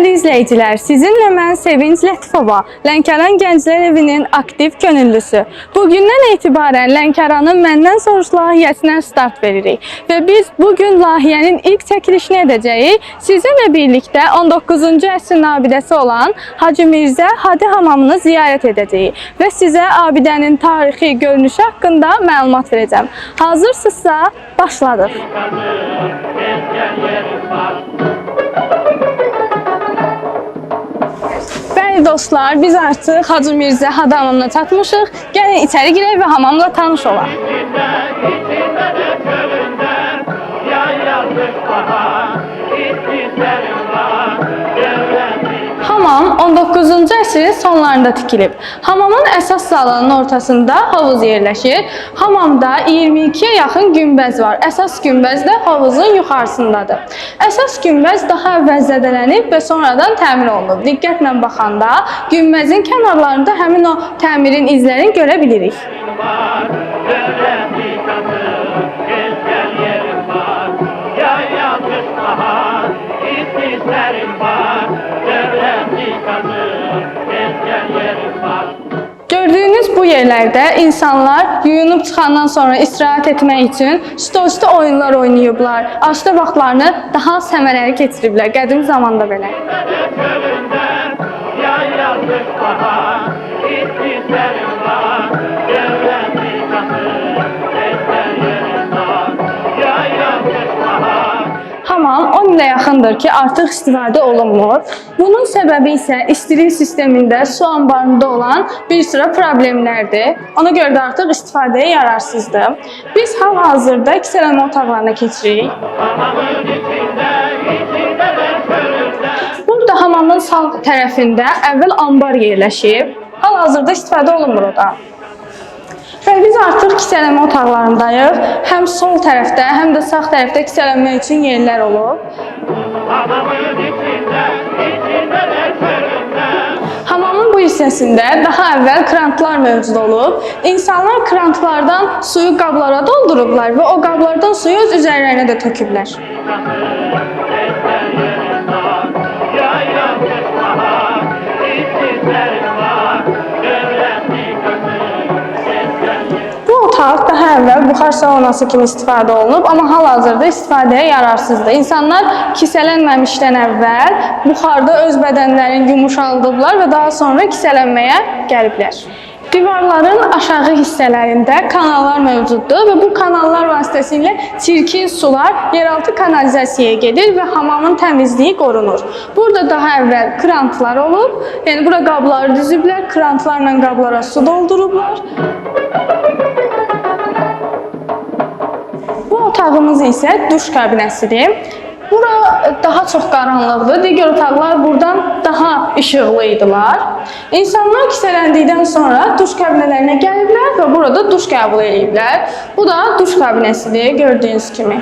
Dəyərli izləyicilər, sizinlə mən Sevinç Lətifova, Lənkəran Gənclər Evinin aktiv könüllüsü. Bugündən etibarən Lənkəranın məndən soruş layihəsinə start veririk və biz bugün layihənin ilk çəkilişini edəcəyik. Sizinlə birlikdə 19-cu əsrin abidəsi olan Hacı Mirzə Hadi hamamını ziyarət edəcəyik və sizə abidənin tarixi görünüşü haqqında məlumat verəcəm. Hazırsınızsa başladıq. Bəli dostlar, biz artıq Hacı Mirzə Hadi hamamına çatmışıq. Gəlin içəri girək və hamamla tanış olaq. Hamam 19-cu əsrin sonlarında tikilib. Hamamın əsas salonunun ortasında havuz yerləşir. Hamamda 22-yə yaxın günbəz var. Əsas günbəz də havuzun yuxarısındadır. Əsas günbəz daha əvvəl zədələnib və sonradan təmir olunub. Diqqətlə baxanda günbəzin kənarlarında həmin o təmirin izlərini görə bilirik. Gördüyünüz bu yerlərdə insanlar yuyunub çıxandan sonra istirahət etmək üçün stol-üstü oyunlar oynayıblar. Aşda vaxtlarını daha səmərəli keçiriblər, qədim zamanda belə. Hamam 10 ilə yaxındır ki, artıq istifadə olunmur. Bunun səbəbi isə istilik sistemində su anbarında olan bir sıra problemlərdir. Ona görə də artıq istifadəyə yararsızdır. Biz hal-hazırda kisələnmə otaqlarına keçirik. Burada hamamın sağ tərəfində əvvəl anbar yerləşib. Hal-hazırda istifadə olunmur o da. Və biz artıq kisələnmə otaqlarındayıq. Həm sol tərəfdə, həm də sağ tərəfdə kisələnmə üçün yerlər olub. Hamamın bu hissəsində daha əvvəl krantlar mövcud olub. İnsanlar krantlardan suyu qablara doldurublar və o qablardan suyu öz üzərlərinə də töküblər. Daha əvvəl buxar saunası kimi istifadə olunub, amma hal-hazırda istifadəyə yararsızdır. İnsanlar kisələnməmişdən əvvəl buxarda öz bədənlərini yumuşaldıblar və daha sonra kisələnməyə gəliblər. Divarların aşağı hissələrində kanallar mövcuddur və bu kanallar vasitəsilə çirkin sular yeraltı kanalizasiyaya gedir və hamamın təmizliyi qorunur. Burada daha əvvəl krantlar olub, yəni bura qabları düzüblər, krantlarla qablara su doldurublar. Bu otağımız isə duş kabinəsidir. Bura daha çox qaranlıqdır. Digər otaqlar buradan daha işıqlı idilər. İnsanlar kisələndikdən sonra duş kabinələrinə gəliblər və burada duş qəbul ediblər. Bu da duş kabinəsidir, gördüyünüz kimi.